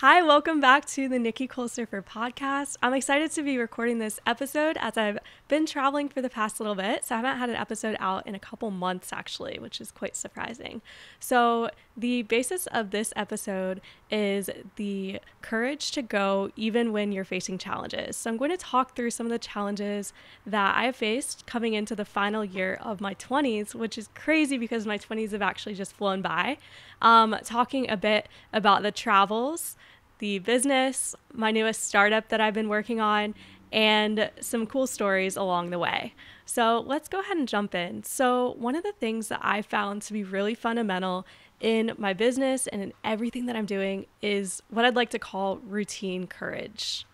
Hi, welcome back to the Nicole Surfer podcast. I'm excited to be recording this episode as I've been traveling for the past little bit. So I haven't had an episode out in a couple months actually, which is quite surprising. So the basis of this episode is the courage to go even when you're facing challenges. So I'm going to talk through some of the challenges that I have faced coming into the final year of my 20s, which is crazy because my 20s have actually just flown by. Talking a bit about the travels, the business, my newest startup that I've been working on, and some cool stories along the way. So let's go ahead and jump in. So one of the things that I found to be really fundamental in my business and in everything that I'm doing is what I'd like to call routine courage.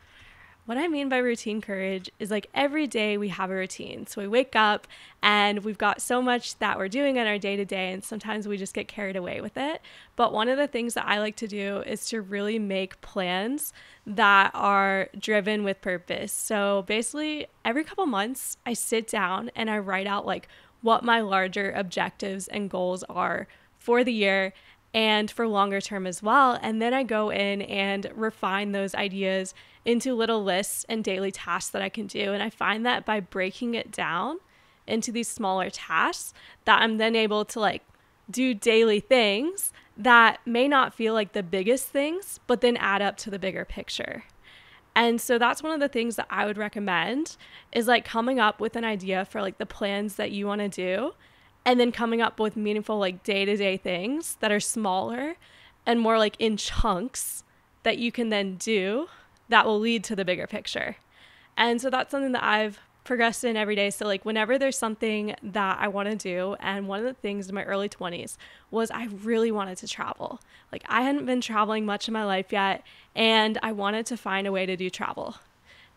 What I mean by routine courage is like every day we have a routine. So we wake up and we've got so much that we're doing in our day to day, and sometimes we just get carried away with it. But one of the things that I like to do is to really make plans that are driven with purpose. So basically, every couple months, I sit down and I write out like what my larger objectives and goals are for the year and for longer term as well. And then I go in and refine those ideas into little lists and daily tasks that I can do. And I find that by breaking it down into these smaller tasks, that I'm then able to like do daily things that may not feel like the biggest things, but then add up to the bigger picture. And so that's one of the things that I would recommend is like coming up with an idea for like the plans that you want to do, and then coming up with meaningful like day-to-day things that are smaller and more like in chunks that you can then do that will lead to the bigger picture. And so that's something that I've progressed in every day. So like whenever there's something that I want to do, and one of the things in my early 20s was I really wanted to travel. Like I hadn't been traveling much in my life yet, and I wanted to find a way to do travel.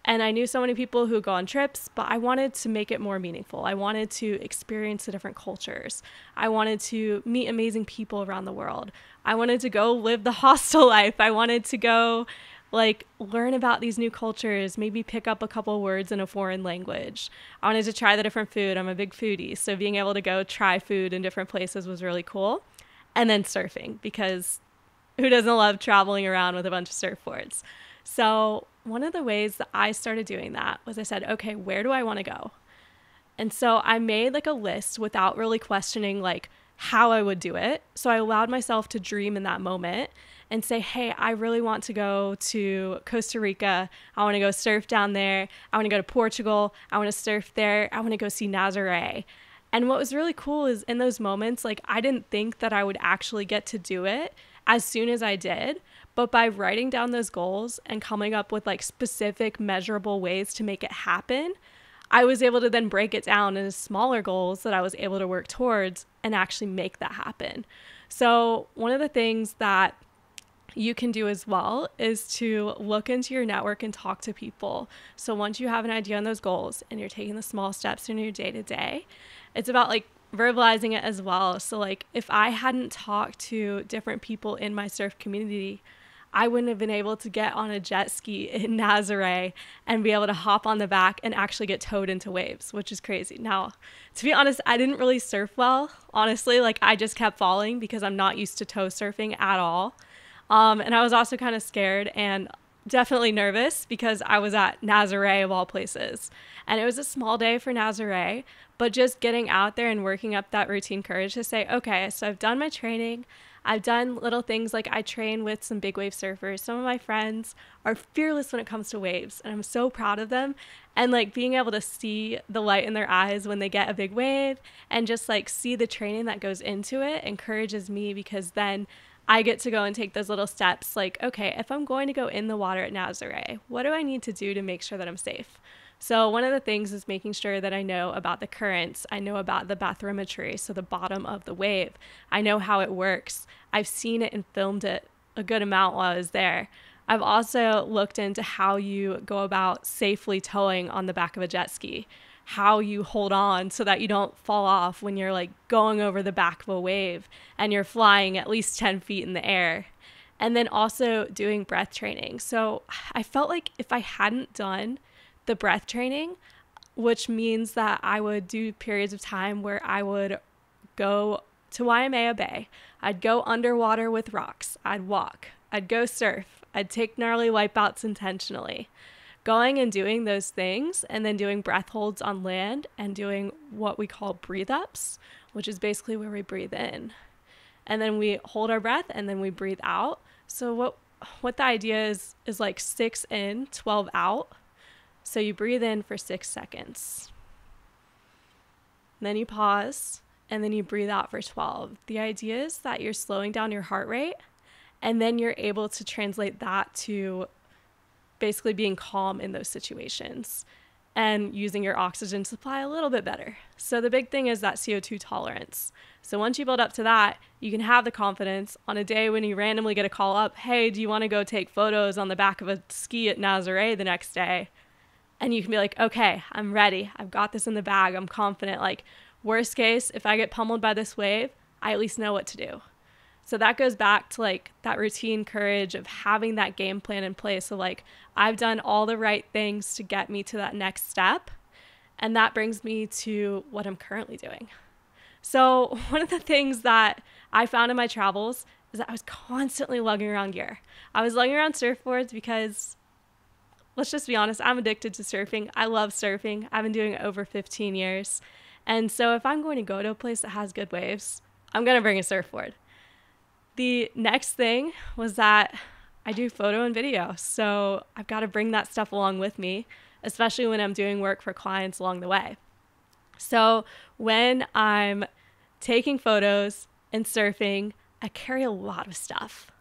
And I knew so many people who go on trips, but I wanted to make it more meaningful. I wanted to experience the different cultures. I wanted to meet amazing people around the world. I wanted to go live the hostel life. I wanted to go like learn about these new cultures, maybe pick up a couple words in a foreign language. I wanted to try the different food. I'm a big foodie, so being able to go try food in different places was really cool. And then surfing, because who doesn't love traveling around with a bunch of surfboards? So one of the ways that I started doing that was I said, okay, where do I want to go? And so I made like a list without really questioning like how I would do it. So I allowed myself to dream in that moment and say, hey, I really want to go to Costa Rica. I want to go surf down there. I want to go to Portugal. I want to surf there. I want to go see Nazaré. And what was really cool is in those moments, like I didn't think that I would actually get to do it as soon as I did. But by writing down those goals and coming up with like specific measurable ways to make it happen, I was able to then break it down into smaller goals that I was able to work towards and actually make that happen. So one of the things that you can do as well is to look into your network and talk to people. So once you have an idea on those goals and you're taking the small steps in your day to day, it's about like verbalizing it as well. So like if I hadn't talked to different people in my surf community, I wouldn't have been able to get on a jet ski in Nazaré and be able to hop on the back and actually get towed into waves, which is crazy. Now, to be honest, I didn't really surf well, honestly. Like I just kept falling because I'm not used to tow surfing at all. And I was also kind of scared and definitely nervous because I was at Nazaré of all places. And it was a small day for Nazaré, but just getting out there and working up that routine courage to say, okay, so I've done my training. I've done little things like I train with some big wave surfers. Some of my friends are fearless when it comes to waves, and I'm so proud of them. And like being able to see the light in their eyes when they get a big wave and just like see the training that goes into it encourages me, because then I get to go and take those little steps like, okay, if I'm going to go in the water at Nazaré, what do I need to do to make sure that I'm safe? So one of the things is making sure that I know about the currents. I know about the bathymetry, so the bottom of the wave. I know how it works. I've seen it and filmed it a good amount while I was there. I've also looked into how you go about safely towing on the back of a jet ski, how you hold on so that you don't fall off when you're like going over the back of a wave and you're flying at least 10 feet in the air. And then also doing breath training. So I felt like if I hadn't done the breath training, which means that I would do periods of time where I would go to Waimea Bay. I'd go underwater with rocks. I'd walk. I'd go surf. I'd take gnarly wipeouts intentionally. Going and doing those things and then doing breath holds on land and doing what we call breathe ups, which is basically where we breathe in. And then we hold our breath and then we breathe out. So what the idea is like 6 in, 12 out. So you breathe in for 6 seconds. Then you pause and then you breathe out for 12. The idea is that you're slowing down your heart rate and then you're able to translate that to basically being calm in those situations and using your oxygen supply a little bit better. So the big thing is that CO2 tolerance. So once you build up to that, you can have the confidence on a day when you randomly get a call up, hey, do you want to go take photos on the back of a ski at Nazare the next day? And you can be like, okay, I'm ready. I've got this in the bag. I'm confident. Like, worst case, if I get pummeled by this wave, I at least know what to do. So that goes back to like that routine courage of having that game plan in place. So like, I've done all the right things to get me to that next step. And that brings me to what I'm currently doing. So one of the things that I found in my travels is that I was constantly lugging around gear. I was lugging around surfboards because, let's just be honest, I'm addicted to surfing. I love surfing. I've been doing it over 15 years. And so if I'm going to go to a place that has good waves, I'm going to bring a surfboard. The next thing was that I do photo and video. So I've got to bring that stuff along with me, especially when I'm doing work for clients along the way. So when I'm taking photos and surfing, I carry a lot of stuff.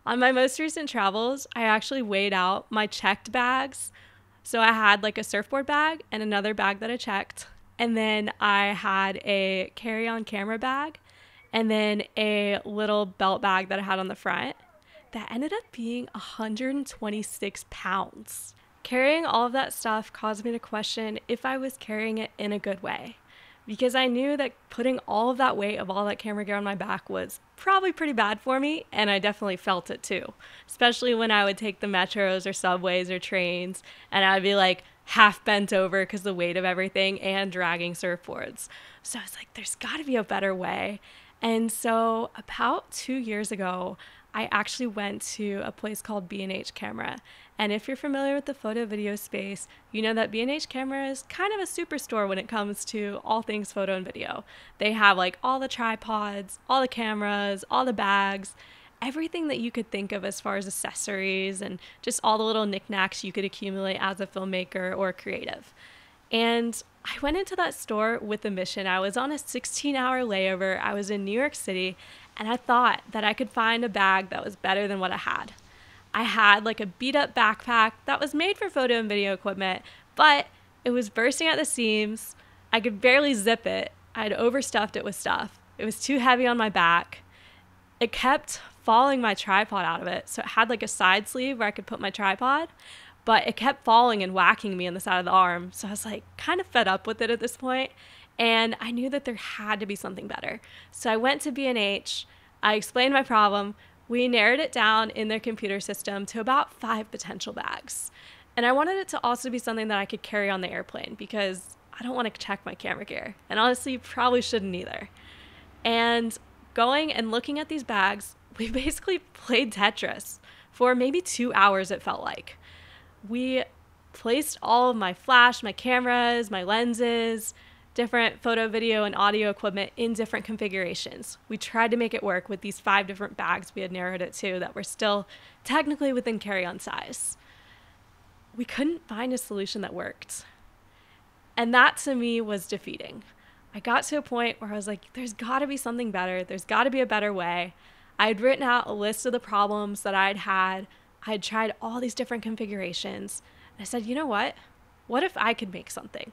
On my most recent travels, I actually weighed out my checked bags. So I had like a surfboard bag and another bag that I checked. And then I had a carry-on camera bag and then a little belt bag that I had on the front. That ended up being 126 pounds. Carrying all of that stuff caused me to question if I was carrying it in a good way, because I knew that putting all of that weight of all that camera gear on my back was probably pretty bad for me, and I definitely felt it too, especially when I would take the metros or subways or trains, and I'd be like half bent over because the weight of everything and dragging surfboards. So I was like, there's got to be a better way. And so about 2 years ago, I actually went to a place called B&H Camera. And if you're familiar with the photo video space, you know that B&H Camera is kind of a superstore when it comes to all things photo and video. They have like all the tripods, all the cameras, all the bags, everything that you could think of as far as accessories and just all the little knickknacks you could accumulate as a filmmaker or creative. And I went into that store with a mission. I was on a 16-hour layover. I was in New York City, and I thought that I could find a bag that was better than what I had. I had like a beat-up backpack that was made for photo and video equipment, but it was bursting at the seams. I could barely zip it. I had overstuffed it with stuff. It was too heavy on my back. It kept falling my tripod out of it. So it had like a side sleeve where I could put my tripod, but it kept falling and whacking me in the side of the arm. So I was like kind of fed up with it at this point, and I knew that there had to be something better. So I went to B&H. I explained my problem. We narrowed it down in their computer system to about 5 potential bags. And I wanted it to also be something that I could carry on the airplane because I don't want to check my camera gear. And honestly, you probably shouldn't either. And going and looking at these bags, we basically played Tetris for maybe 2 hours, it felt like. We placed all of my flash, my cameras, my lenses, different photo, video, and audio equipment in different configurations. We tried to make it work with these 5 different bags we had narrowed it to that were still technically within carry-on size. We couldn't find a solution that worked. And that to me was defeating. I got to a point where I was like, there's got to be something better. There's got to be a better way. I had written out a list of the problems that I'd had. I had tried all these different configurations. And I said, you know what? What if I could make something?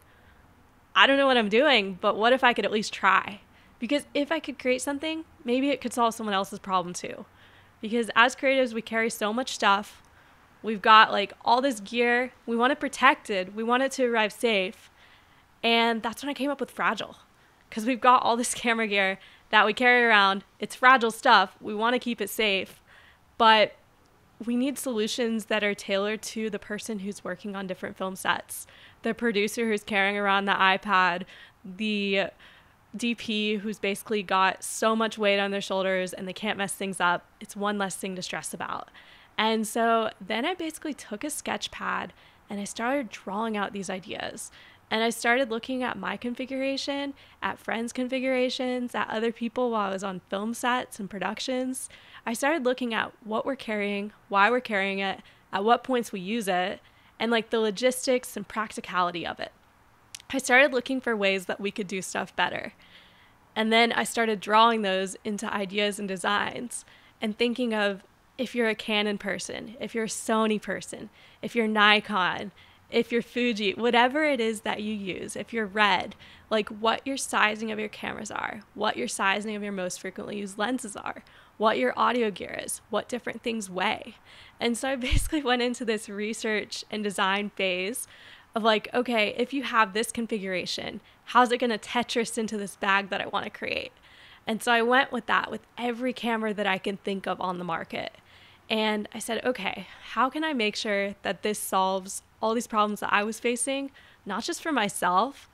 I don't know what I'm doing, but what if I could at least try? Because if I could create something, maybe it could solve someone else's problem too. Because as creatives, we carry so much stuff. We've got like all this gear. We want it protected. We want it to arrive safe. And that's when I came up with FRGL. Because we've got all this camera gear that we carry around. It's fragile stuff. We want to keep it safe. But we need solutions that are tailored to the person who's working on different film sets. The producer who's carrying around the iPad, the DP who's basically got so much weight on their shoulders and they can't mess things up. It's one less thing to stress about. And so then I basically took a sketch pad and I started drawing out these ideas. And I started looking at my configuration, at friends' configurations, at other people while I was on film sets and productions. I started looking at what we're carrying, why we're carrying it, at what points we use it, and like the logistics and practicality of it. I started looking for ways that we could do stuff better. And then I started drawing those into ideas and designs and thinking of, if you're a Canon person, if you're a Sony person, if you're Nikon, if you're Fuji, whatever it is that you use, if you're Red, like what your sizing of your cameras are, what your sizing of your most frequently used lenses are, what your audio gear is, what different things weigh. And so I basically went into this research and design phase of like, okay, if you have this configuration, how's it going to Tetris into this bag that I want to create? And so I went with that with every camera that I can think of on the market. And I said, okay, how can I make sure that this solves all these problems that I was facing, not just for myself,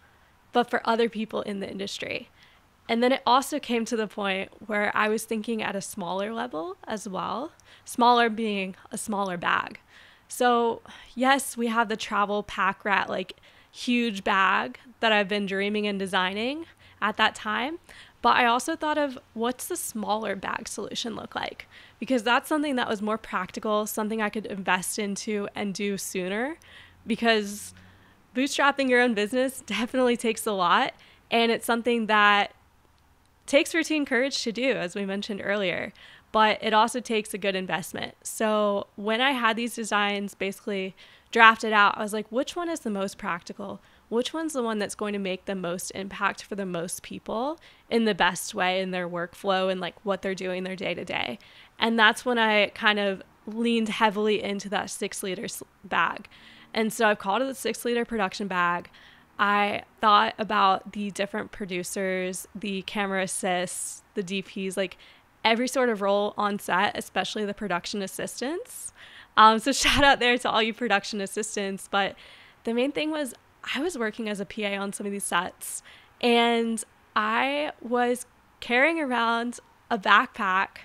but for other people in the industry? And then it also came to the point where I was thinking at a smaller level as well, smaller being a smaller bag. So yes, we have the travel pack rat, like huge bag that I've been dreaming and designing at that time. But I also thought of, what's the smaller bag solution look like? Because that's something that was more practical, something I could invest into and do sooner. Because bootstrapping your own business definitely takes a lot. And it's something that takes routine courage to do, as we mentioned earlier. But it also takes a good investment. So when I had these designs basically drafted out, I was like, which one is the most practical? Which one's the one that's going to make the most impact for the most people in the best way in their workflow and like what they're doing their day to day? And that's when I kind of leaned heavily into that 6-liter bag. And so I've called it the 6-liter production bag. I thought about the different producers, the camera assists, the DPs, like every sort of role on set, especially the production assistants. So shout out there to all you production assistants. But the main thing was, I was working as a PA on some of these sets, and I was carrying around a backpack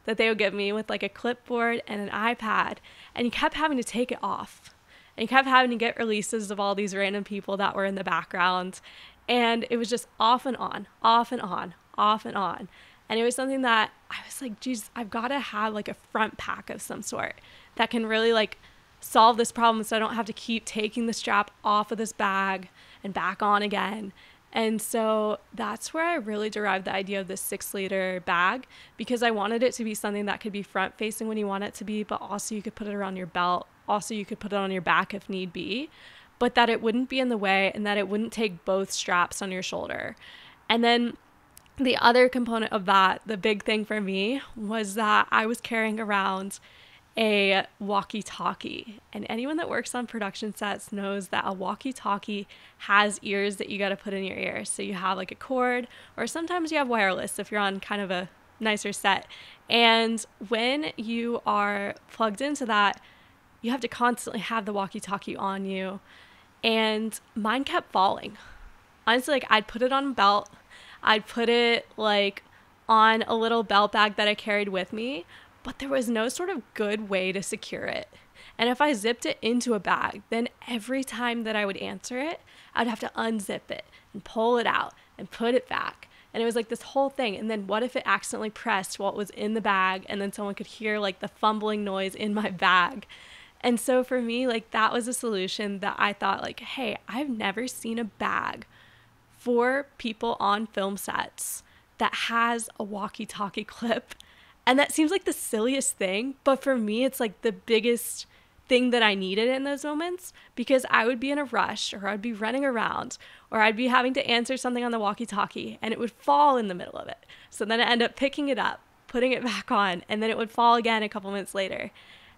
that they would give me with like a clipboard and an iPad, and you kept having to take it off. And you kept having to get releases of all these random people that were in the background. And it was just off and on, off and on, off and on. And it was something that I was like, geez, I've got to have like a front pack of some sort that can really like solve this problem, so I don't have to keep taking the strap off of this bag and back on again. And so that's where I really derived the idea of this 6-liter bag, because I wanted it to be something that could be front facing when you want it to be, but also you could put it around your belt. Also, you could put it on your back if need be, but that it wouldn't be in the way and that it wouldn't take both straps on your shoulder. And then the other component of that, the big thing for me, was that I was carrying around a walkie-talkie. And anyone that works on production sets knows that a walkie-talkie has ears that you got to put in your ears. So you have like a cord, or sometimes you have wireless if you're on kind of a nicer set. And when you are plugged into that, you have to constantly have the walkie-talkie on you. And mine kept falling. Honestly, like I'd put it on a belt. I'd put it like on a little belt bag that I carried with me, but there was no sort of good way to secure it. And if I zipped it into a bag, then every time that I would answer it, I'd have to unzip it and pull it out and put it back. And it was like this whole thing. And then what if it accidentally pressed while it was in the bag, and then someone could hear like the fumbling noise in my bag? And so for me, like that was a solution that I thought like, hey, I've never seen a bag for people on film sets that has a walkie-talkie clip. And that seems like the silliest thing, but for me, it's like the biggest thing that I needed in those moments, because I would be in a rush, or I'd be running around, or I'd be having to answer something on the walkie-talkie and it would fall in the middle of it. So then I end up picking it up, putting it back on, and then it would fall again a couple minutes later.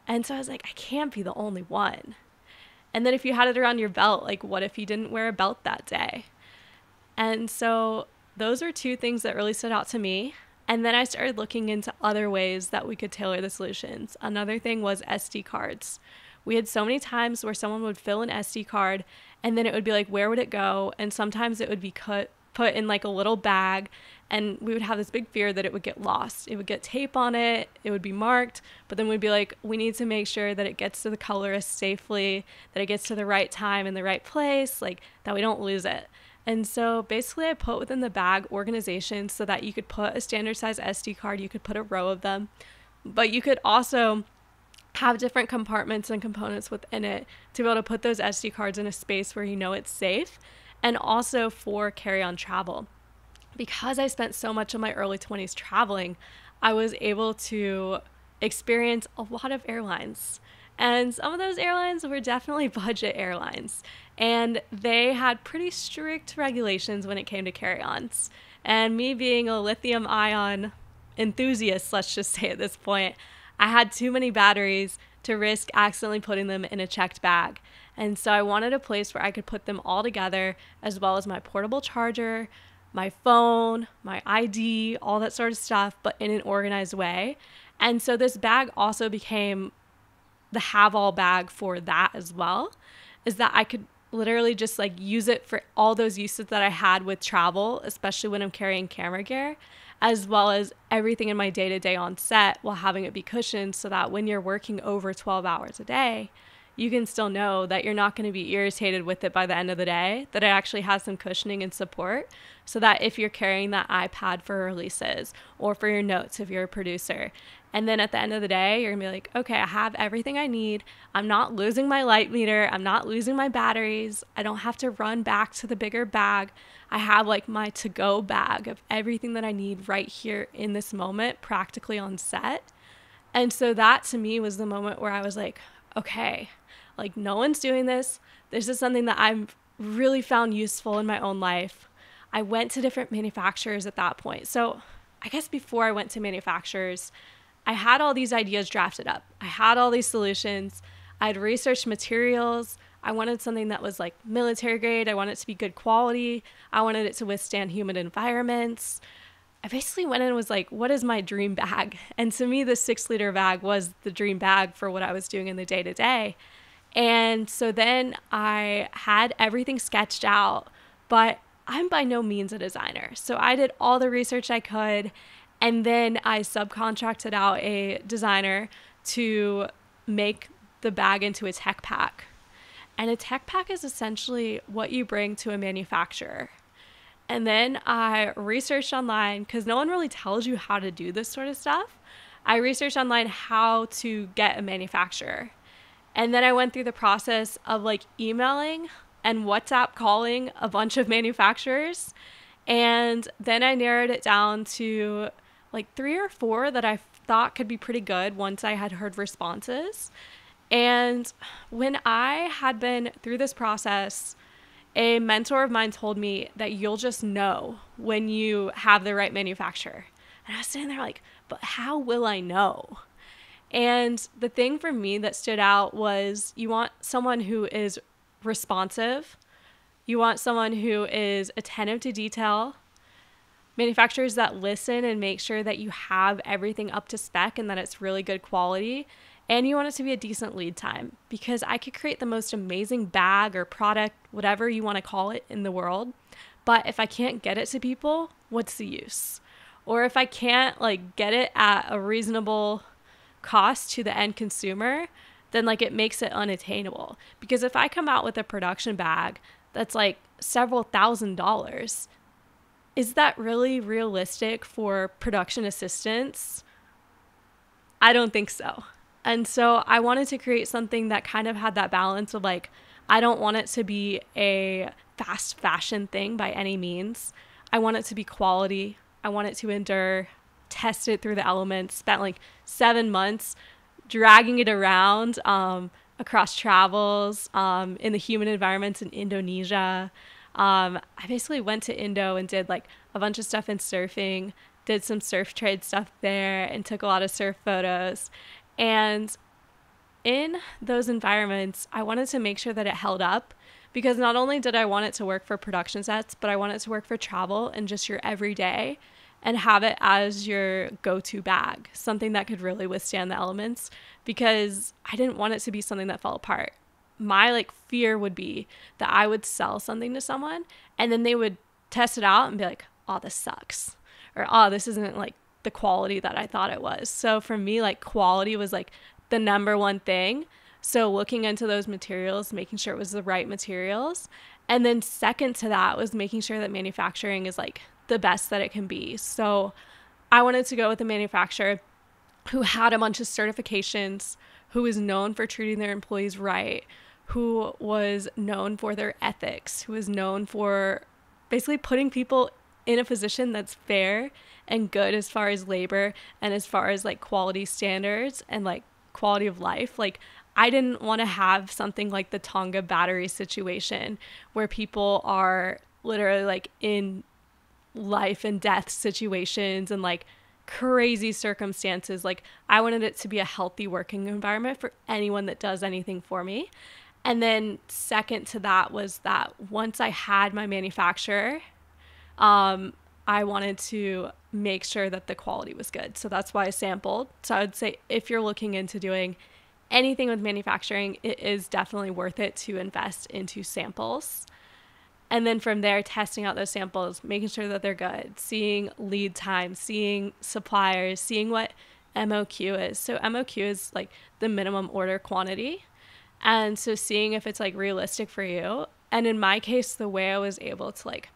And so I was like, I can't be the only one. And then if you had it around your belt, like what if you didn't wear a belt that day? And so those are two things that really stood out to me. And then I started looking into other ways that we could tailor the solutions. Another thing was SD cards. We had so many times where someone would fill an SD card and then it would be like, where would it go? And sometimes it would be put in like a little bag, and we would have this big fear that it would get lost. It would get tape on it, it would be marked, but then we'd be like, we need to make sure that it gets to the colorist safely, that it gets to the right time in the right place, like that we don't lose it. And so basically I put within the bag organization so that you could put a standard size SD card, you could put a row of them, but you could also have different compartments and components within it to be able to put those SD cards in a space where you know it's safe, and also for carry-on travel. Because I spent so much of my early 20s traveling, I was able to experience a lot of airlines. And some of those airlines were definitely budget airlines. And they had pretty strict regulations when it came to carry-ons. And me being a lithium ion enthusiast, let's just say at this point, I had too many batteries to risk accidentally putting them in a checked bag. And so I wanted a place where I could put them all together, as well as my portable charger, my phone, my ID, all that sort of stuff, but in an organized way. And so this bag also became the have-all bag for that as well, is that I could literally just like use it for all those uses that I had with travel, especially when I'm carrying camera gear, as well as everything in my day-to-day on set, while having it be cushioned so that when you're working over 12 hours a day, you can still know that you're not going to be irritated with it by the end of the day, that it actually has some cushioning and support, so that if you're carrying that iPad for releases or for your notes if you're a producer, and then at the end of the day, you're going to be like, okay, I have everything I need. I'm not losing my light meter. I'm not losing my batteries. I don't have to run back to the bigger bag. I have like my to-go bag of everything that I need right here in this moment, practically on set. And so that to me was the moment where I was like, okay, like no one's doing this. This is something that I've really found useful in my own life. I went to different manufacturers at that point. So I guess before I went to manufacturers, I had all these ideas drafted up. I had all these solutions. I had researched materials. I wanted something that was like military grade. I wanted it to be good quality. I wanted it to withstand humid environments. I basically went in and was like, what is my dream bag? And to me, the 6-liter bag was the dream bag for what I was doing in the day-to-day. And so then I had everything sketched out, but I'm by no means a designer. So I did all the research I could, and then I subcontracted out a designer to make the bag into a tech pack. And a tech pack is essentially what you bring to a manufacturer. And then I researched online, because no one really tells you how to do this sort of stuff. I researched online how to get a manufacturer. And then I went through the process of like emailing and WhatsApp calling a bunch of manufacturers. And then I narrowed it down to like 3 or 4 that I thought could be pretty good once I had heard responses. And when I had been through this process, a mentor of mine told me that you'll just know when you have the right manufacturer. And I was sitting there like, but how will I know? And the thing for me that stood out was you want someone who is responsive. You want someone who is attentive to detail. Manufacturers that listen and make sure that you have everything up to spec and that it's really good quality. And you want it to be a decent lead time, because I could create the most amazing bag or product, whatever you want to call it, in the world. But if I can't get it to people, what's the use? Or if I can't like get it at a reasonable cost to the end consumer, then like it makes it unattainable. Because if I come out with a production bag that's like several $1,000s, is that really realistic for production assistants? I don't think so. And so I wanted to create something that kind of had that balance of like, I don't want it to be a fast fashion thing by any means. I want it to be quality. I want it to endure, test it through the elements, spent like 7 months dragging it around across travels in the humid environments in Indonesia. I basically went to Indo and did like a bunch of stuff in surfing, did some surf trade stuff there, and took a lot of surf photos. And in those environments, I wanted to make sure that it held up, because not only did I want it to work for production sets, but I want it to work for travel and just your everyday, and have it as your go-to bag, something that could really withstand the elements, because I didn't want it to be something that fell apart. My like fear would be that I would sell something to someone and then they would test it out and be like, oh, this sucks, or, oh, this isn't like the quality that I thought it was. So for me, like quality was like the number one thing. So looking into those materials, making sure it was the right materials. And then second to that was making sure that manufacturing is like the best that it can be. So I wanted to go with a manufacturer who had a bunch of certifications, who was known for treating their employees right, who was known for their ethics, who was known for basically putting people in a position that's fair and good as far as labor and as far as like quality standards and like quality of life. Like I didn't want to have something like the Tonga battery situation where people are literally like in life and death situations and like crazy circumstances. Like I wanted it to be a healthy working environment for anyone that does anything for me. And then second to that was that once I had my manufacturer, I wanted to make sure that the quality was good. So that's why I sampled. So I would say if you're looking into doing anything with manufacturing, it is definitely worth it to invest into samples. And then from there, testing out those samples, making sure that they're good, seeing lead time, seeing suppliers, seeing what MOQ is. So MOQ is like the minimum order quantity. And so seeing if it's like realistic for you. And in my case, the way I was able to like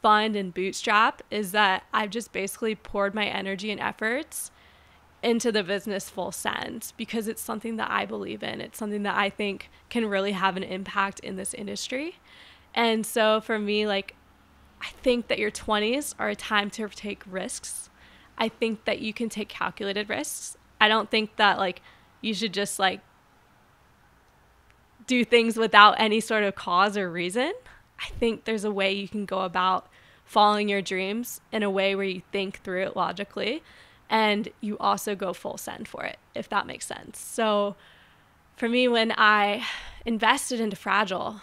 fund and bootstrap is that I've just basically poured my energy and efforts into the business full send because it's something that I believe in. It's something that I think can really have an impact in this industry. And so for me, like, I think that your 20s are a time to take risks. I think that you can take calculated risks. I don't think that like you should just like do things without any sort of cause or reason. I think there's a way you can go about following your dreams in a way where you think through it logically and you also go full send for it, if that makes sense. So for me, when I invested into FRGL,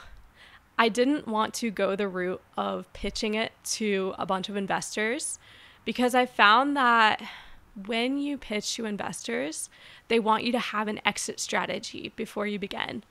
I didn't want to go the route of pitching it to a bunch of investors because I found that when you pitch to investors, they want you to have an exit strategy before you begin.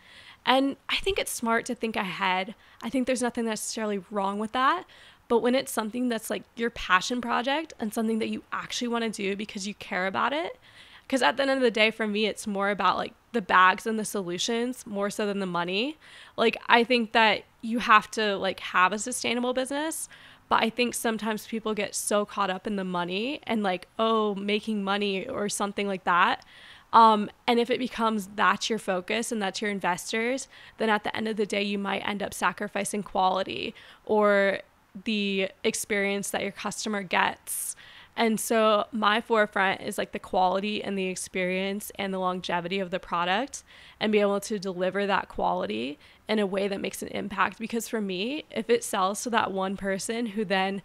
And I think it's smart to think ahead. I think there's nothing necessarily wrong with that. But when it's something that's like your passion project and something that you actually want to do because you care about it, because at the end of the day, for me, it's more about like the bags and the solutions more so than the money. Like, I think that you have to like have a sustainable business, but I think sometimes people get so caught up in the money and like, oh, making money or something like that. And if it becomes that's your focus and that's your investors, then at the end of the day, you might end up sacrificing quality or the experience that your customer gets. And so my forefront is like the quality and the experience and the longevity of the product and be able to deliver that quality in a way that makes an impact. Because for me, if it sells to that one person who then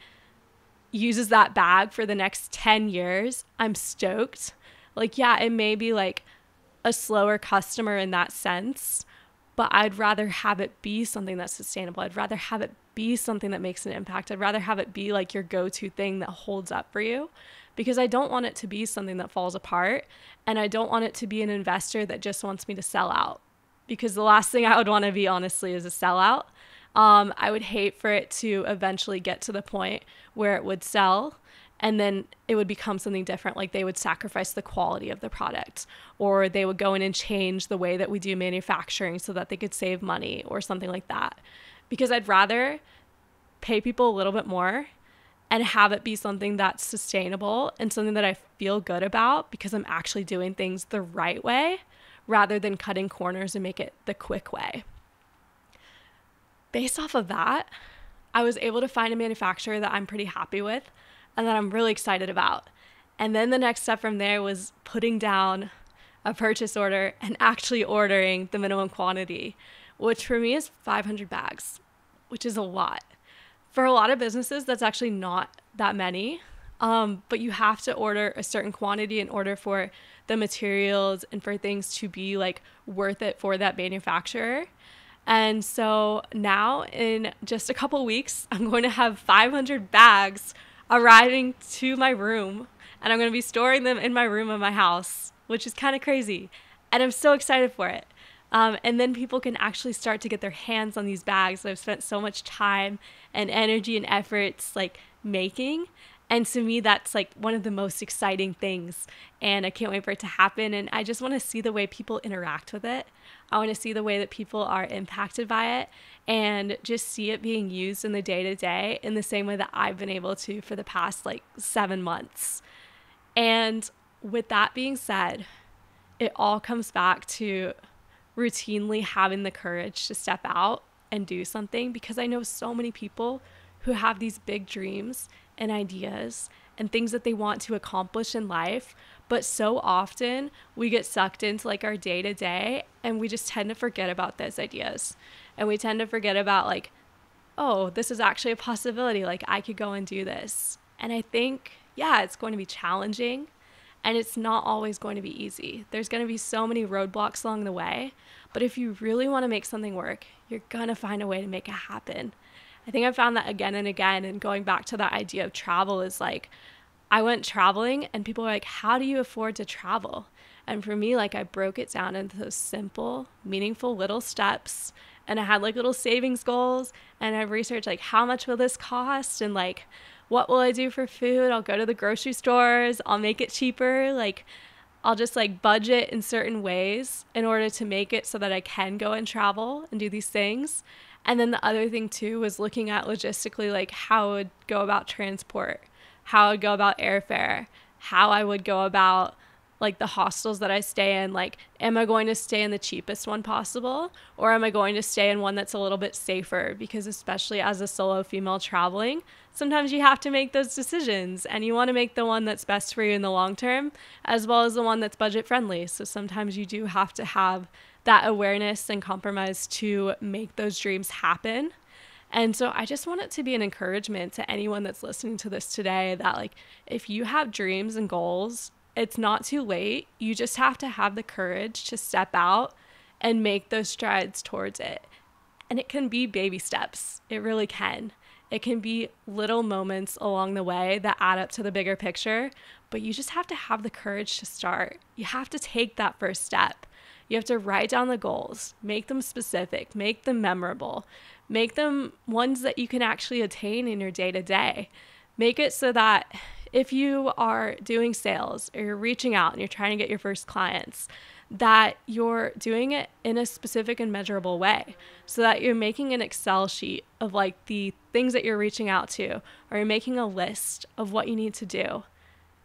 uses that bag for the next 10 years, I'm stoked. Like, yeah, it may be like a slower customer in that sense, but I'd rather have it be something that's sustainable. I'd rather have it be something that makes an impact. I'd rather have it be like your go-to thing that holds up for you because I don't want it to be something that falls apart. And I don't want it to be an investor that just wants me to sell out, because the last thing I would want to be, honestly, is a sellout. I would hate for it to eventually get to the point where it would sell and then it would become something different. Like they would sacrifice the quality of the product, or they would go in and change the way that we do manufacturing so that they could save money or something like that. Because I'd rather pay people a little bit more and have it be something that's sustainable and something that I feel good about because I'm actually doing things the right way rather than cutting corners and make it the quick way. Based off of that, I was able to find a manufacturer that I'm pretty happy with and that I'm really excited about. And then the next step from there was putting down a purchase order and actually ordering the minimum quantity, which for me is 500 bags, which is a lot. For a lot of businesses, that's actually not that many, but you have to order a certain quantity in order for the materials and for things to be like worth it for that manufacturer. And so now in just a couple weeks, I'm going to have 500 bags arriving to my room, and I'm going to be storing them in my room of my house, which is kind of crazy. And I'm so excited for it. And then people can actually start to get their hands on these bags that I've spent so much time and energy and efforts like making. And to me, that's like one of the most exciting things. And I can't wait for it to happen. And I just want to see the way people interact with it. I want to see the way that people are impacted by it and just see it being used in the day to day in the same way that I've been able to for the past like 7 months. And with that being said, it all comes back to routinely having the courage to step out and do something, because I know so many people who have these big dreams and ideas and things that they want to accomplish in life, but so often we get sucked into like our day to day and we just tend to forget about those ideas, and we tend to forget about like, oh, this is actually a possibility, like I could go and do this. And I think, yeah, it's going to be challenging and it's not always going to be easy. There's going to be so many roadblocks along the way, but if you really want to make something work, you're going to find a way to make it happen. I think I found that again and again. And going back to that idea of travel is like, I went traveling and people were like, how do you afford to travel? And for me, like I broke it down into those simple, meaningful little steps. And I had like little savings goals, and I researched like, how much will this cost? And like, what will I do for food? I'll go to the grocery stores. I'll make it cheaper. Like, I'll just like budget in certain ways in order to make it so that I can go and travel and do these things. And then the other thing too was looking at logistically, like how I would go about transport, how I would go about airfare, how I would go about like the hostels that I stay in. Like, am I going to stay in the cheapest one possible, or am I going to stay in one that's a little bit safer? Because especially as a solo female traveling, sometimes you have to make those decisions, and you want to make the one that's best for you in the long term, as well as the one that's budget friendly. So sometimes you do have to have that awareness and compromise to make those dreams happen. And so I just want it to be an encouragement to anyone that's listening to this today that like, if you have dreams and goals, it's not too late. You just have to have the courage to step out and make those strides towards it. And it can be baby steps. It really can. It can be little moments along the way that add up to the bigger picture, but you just have to have the courage to start. You have to take that first step. You have to write down the goals, make them specific, make them memorable, make them ones that you can actually attain in your day to day. Make it so that if you are doing sales or you're reaching out and you're trying to get your first clients, that you're doing it in a specific and measurable way, so that you're making an Excel sheet of like the things that you're reaching out to, or you're making a list of what you need to do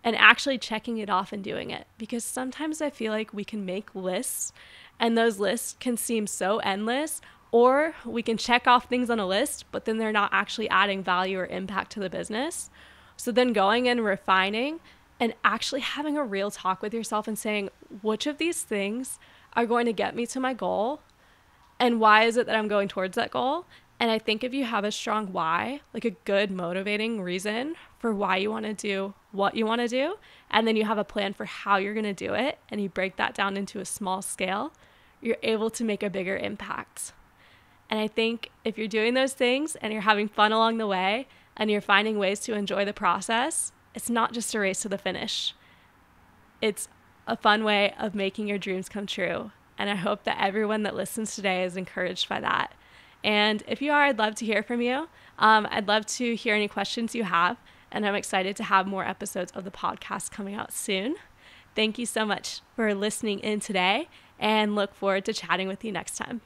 and actually checking it off and doing it. Because sometimes I feel like we can make lists and those lists can seem so endless, or we can check off things on a list, but then they're not actually adding value or impact to the business. So then going and refining and actually having a real talk with yourself and saying, which of these things are going to get me to my goal? And why is it that I'm going towards that goal? And I think if you have a strong why, like a good motivating reason for why you want to do what you want to do, and then you have a plan for how you're going to do it, and you break that down into a small scale, you're able to make a bigger impact. And I think if you're doing those things and you're having fun along the way and you're finding ways to enjoy the process, it's not just a race to the finish. It's a fun way of making your dreams come true. And I hope that everyone that listens today is encouraged by that. And if you are, I'd love to hear from you. I'd love to hear any questions you have. And I'm excited to have more episodes of the podcast coming out soon. Thank you so much for listening in today, and look forward to chatting with you next time.